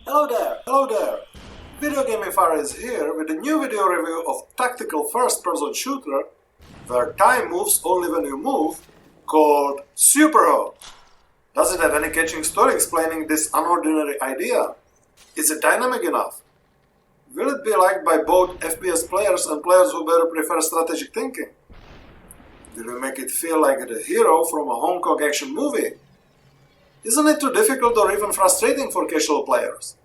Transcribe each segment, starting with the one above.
Hello there! VideoGaming Father is here with a new video review of tactical first-person shooter where time moves only when you move, called SUPERHOT. Does it have any catching story explaining this unordinary idea? Is it dynamic enough? Will it be liked by both FPS players and players who better prefer strategic thinking? Will you make it feel like a hero from a Hong Kong action movie? Isn't it too difficult or even frustrating for casual players?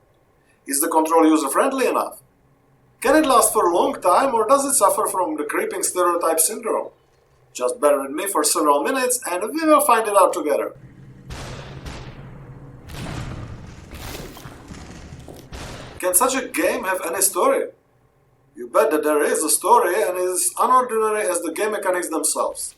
Is the control user-friendly enough? Can it last for a long time, or does it suffer from the creeping stereotype syndrome? Just bear with me for several minutes and we will find it out together. Can such a game have any story? You bet that there is a story, and it is unordinary as the game mechanics themselves.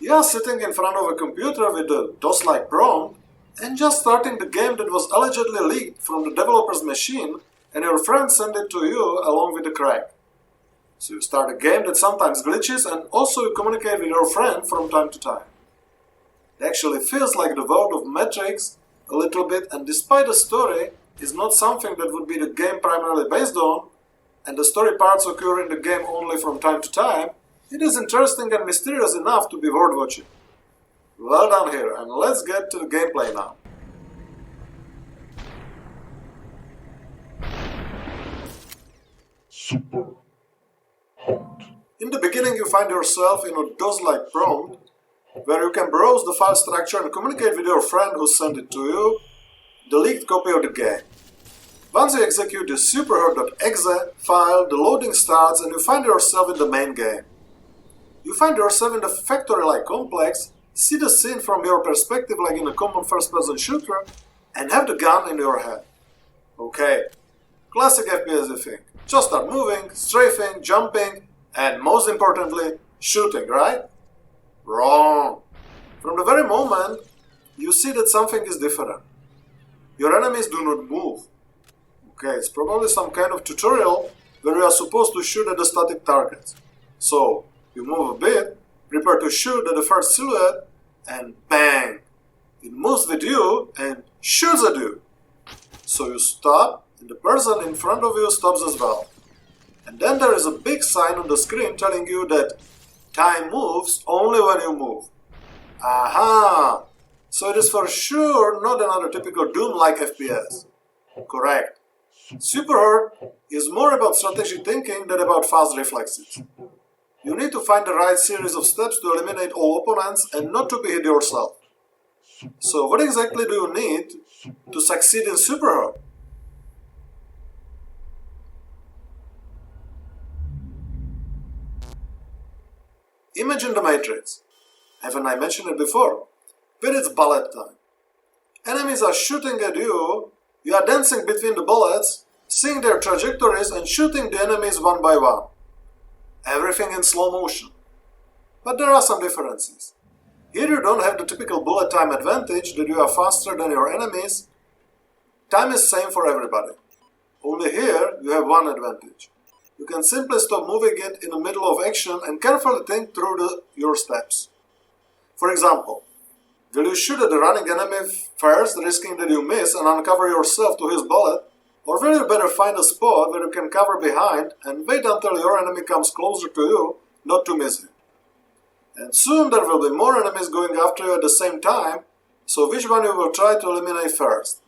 You are sitting in front of a computer with a DOS-like prompt and just starting the game that was allegedly leaked from the developer's machine, and your friend sent it to you along with the crack. So you start a game that sometimes glitches, and also you communicate with your friend from time to time. It actually feels like the world of Matrix a little bit, and despite the story is not something that would be the game primarily based on, and the story parts occur in the game only from time to time, it is interesting and mysterious enough to be worth watching. Well done here, and let's get to the gameplay now. SUPERHOT. In the beginning you find yourself in a DOS-like prompt, where you can browse the file structure and communicate with your friend who sent it to you, the leaked copy of the game. Once you execute the superhot.exe file, the loading starts and you find yourself in the main game. You find yourself in the factory-like complex, see the scene from your perspective like in a common first-person shooter, and have the gun in your hand. Okay, classic FPS you think. Just start moving, strafing, jumping, and most importantly, shooting, right? Wrong! From the very moment, you see that something is different. Your enemies do not move. Okay, it's probably some kind of tutorial where you are supposed to shoot at the static targets. So, you move a bit, prepare to shoot at the first silhouette, and bang! It moves with you and shoots at you. So you stop, and the person in front of you stops as well. And then there is a big sign on the screen telling you that time moves only when you move. Aha! So it is for sure not another typical Doom-like FPS. Correct. SUPERHOT is more about strategic thinking than about fast reflexes. You need to find the right series of steps to eliminate all opponents and not to be hit yourself. So what exactly do you need to succeed in SUPERHOT? Imagine the Matrix. Haven't I mentioned it before? But it's bullet time. Enemies are shooting at you, you are dancing between the bullets, seeing their trajectories and shooting the enemies one by one. Everything in slow motion. But there are some differences. Here you don't have the typical bullet time advantage that you are faster than your enemies. Time is same for everybody. Only here you have one advantage. You can simply stop moving it in the middle of action and carefully think through your steps. For example, will you shoot at the running enemy first, risking that you miss and uncover yourself to his bullet? Or will you better find a spot where you can cover behind and wait until your enemy comes closer to you, not to miss him? And soon there will be more enemies going after you at the same time, so which one you will try to eliminate first?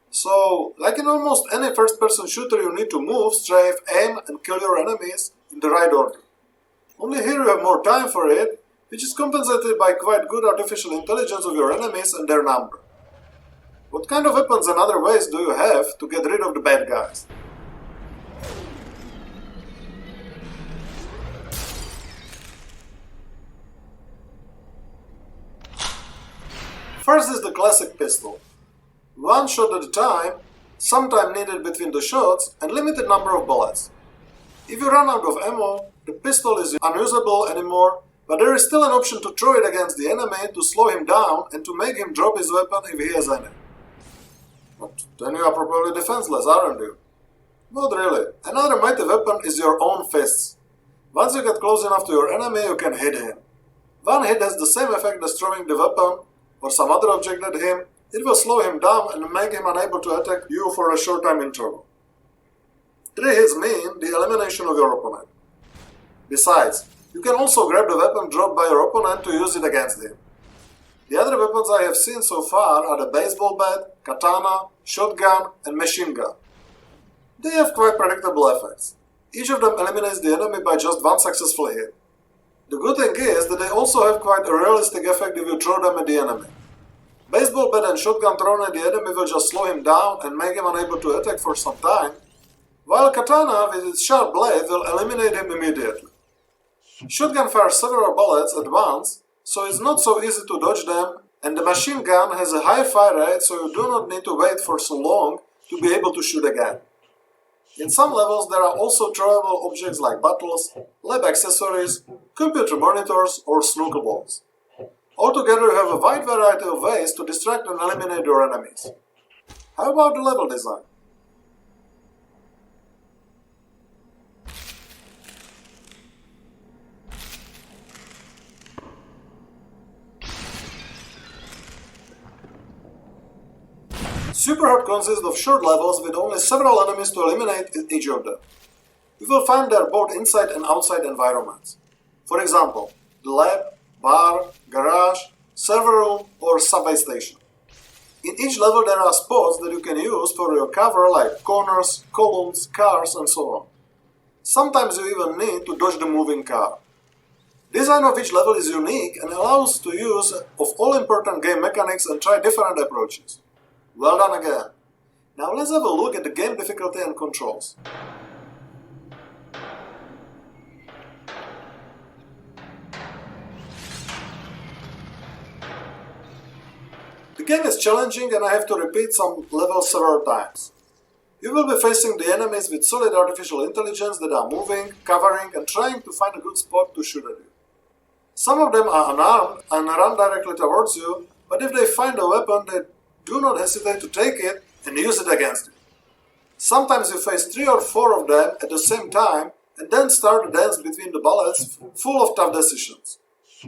So, like in almost any first-person shooter, you need to move, strafe, aim and kill your enemies in the right order. Only here you have more time for it, which is compensated by quite good artificial intelligence of your enemies and their number. What kind of weapons and other ways do you have to get rid of the bad guys? First is the classic pistol. One shot at a time, some time needed between the shots, and limited number of bullets. If you run out of ammo, the pistol is unusable anymore, but there is still an option to throw it against the enemy to slow him down and to make him drop his weapon if he has any. But then you are probably defenseless, aren't you? Not really. Another mighty weapon is your own fists. Once you get close enough to your enemy, you can hit him. One hit has the same effect as throwing the weapon or some other object at him, It will slow him down and make him unable to attack you for a short time interval. 3 hits mean the elimination of your opponent. Besides, you can also grab the weapon dropped by your opponent to use it against him. The other weapons I have seen so far are the baseball bat, katana, shotgun, and machine gun. They have quite predictable effects. Each of them eliminates the enemy by just one successful hit. The good thing is that they also have quite a realistic effect if you throw them at the enemy. Baseball bat and shotgun thrown at the enemy will just slow him down and make him unable to attack for some time, while katana with its sharp blade will eliminate him immediately. Shotgun fires several bullets at once, so it's not so easy to dodge them, and the machine gun has a high fire rate, so you do not need to wait for so long to be able to shoot again. In some levels there are also throwable objects like bottles, lab accessories, computer monitors, or snooker balls. Altogether you have a wide variety of ways to distract and eliminate your enemies. How about the level design? SUPERHOT consists of short levels with only several enemies to eliminate each of them. You will find there both inside and outside environments. For example, the lab, bar, garage, server room, or subway station. In each level there are spots that you can use for your cover like corners, columns, cars, and so on. Sometimes you even need to dodge the moving car. Design of each level is unique and allows to use of all important game mechanics and try different approaches. Well done again. Now let's have a look at the game difficulty and controls. The game is challenging and I have to repeat some levels several times. You will be facing the enemies with solid artificial intelligence that are moving, covering, and trying to find a good spot to shoot at you. Some of them are unarmed and run directly towards you, but if they find a weapon, they do not hesitate to take it and use it against you. Sometimes you face 3 or 4 of them at the same time and then start a dance between the bullets full of tough decisions.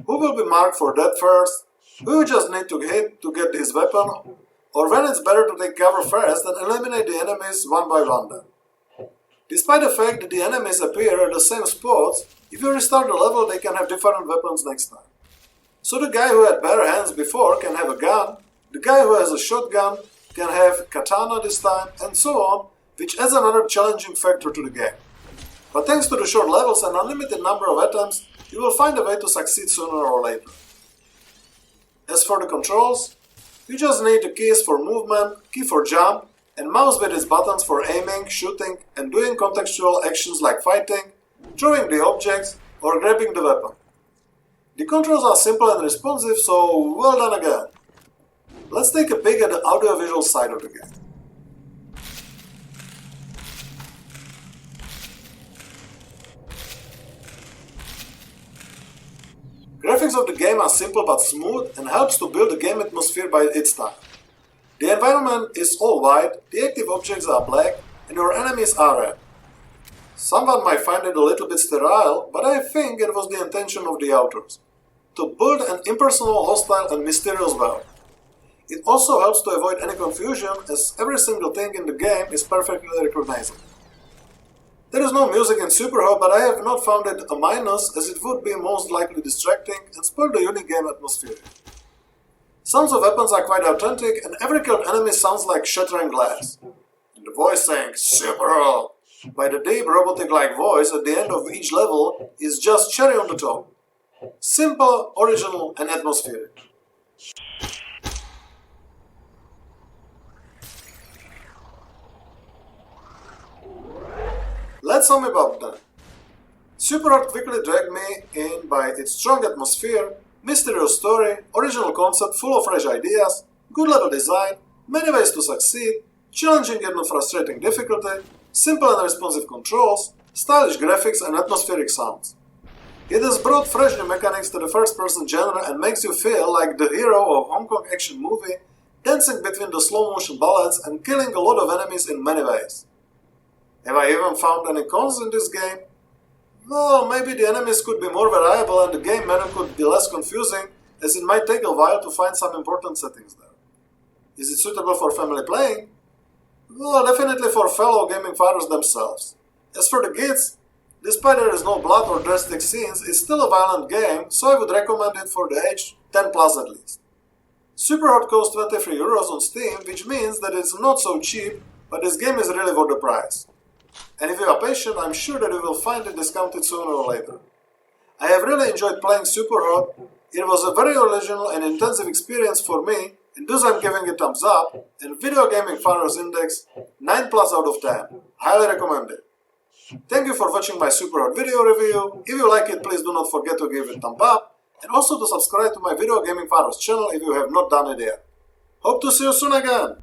Who will be marked for death first? Who you just need to hit to get his weapon? Or when it's better to take cover first and eliminate the enemies one by one then. Despite the fact that the enemies appear at the same spots, if you restart the level they can have different weapons next time. So the guy who had bare hands before can have a gun, the guy who has a shotgun can have katana this time, and so on, which adds another challenging factor to the game. But thanks to the short levels and unlimited number of attempts, you will find a way to succeed sooner or later. As for the controls, you just need the keys for movement, key for jump, and mouse with its buttons for aiming, shooting, and doing contextual actions like fighting, throwing the objects, or grabbing the weapon. The controls are simple and responsive, so well done again. Let's take a peek at the audiovisual side of the game. Graphics of the game are simple but smooth and helps to build the game atmosphere by its time. The environment is all white, the active objects are black, and your enemies are red. Someone might find it a little bit sterile, but I think it was the intention of the authors, to build an impersonal, hostile, and mysterious world. It also helps to avoid any confusion, as every single thing in the game is perfectly recognizable. There is no music in SUPERHOT, but I have not found it a minus, as it would be most likely distracting and spoil the unique game atmosphere. Sounds of weapons are quite authentic, and every killed enemy sounds like shattering glass. And the voice saying SUPERHOT by the deep robotic-like voice at the end of each level is just cherry on the top. Simple, original, and atmospheric. Let's sum it up then. SUPERHOT quickly dragged me in by its strong atmosphere, mysterious story, original concept full of fresh ideas, good level design, many ways to succeed, challenging yet not frustrating difficulty, simple and responsive controls, stylish graphics and atmospheric sounds. It has brought fresh new mechanics to the first-person genre and makes you feel like the hero of Hong Kong action movie, dancing between the slow-motion bullets and killing a lot of enemies in many ways. Have I even found any cons in this game? Well, maybe the enemies could be more variable and the game menu could be less confusing, as it might take a while to find some important settings there. Is it suitable for family playing? Well, definitely for fellow gaming fathers themselves. As for the kids, despite there is no blood or drastic scenes, it's still a violent game, so I would recommend it for the age 10 plus at least. SUPERHOT costs €23 on Steam, which means that it's not so cheap, but this game is really worth the price. And if you are patient, I'm sure that you will find it discounted sooner or later. I have really enjoyed playing SUPERHOT. It was a very original and intensive experience for me, and thus I'm giving it thumbs up, and VideoGaming Father's Index 9 plus out of 10. Highly recommend it. Thank you for watching my SUPERHOT video review. If you like it, please do not forget to give it a thumb up, and also to subscribe to my VideoGaming Father's channel if you have not done it yet. Hope to see you soon again!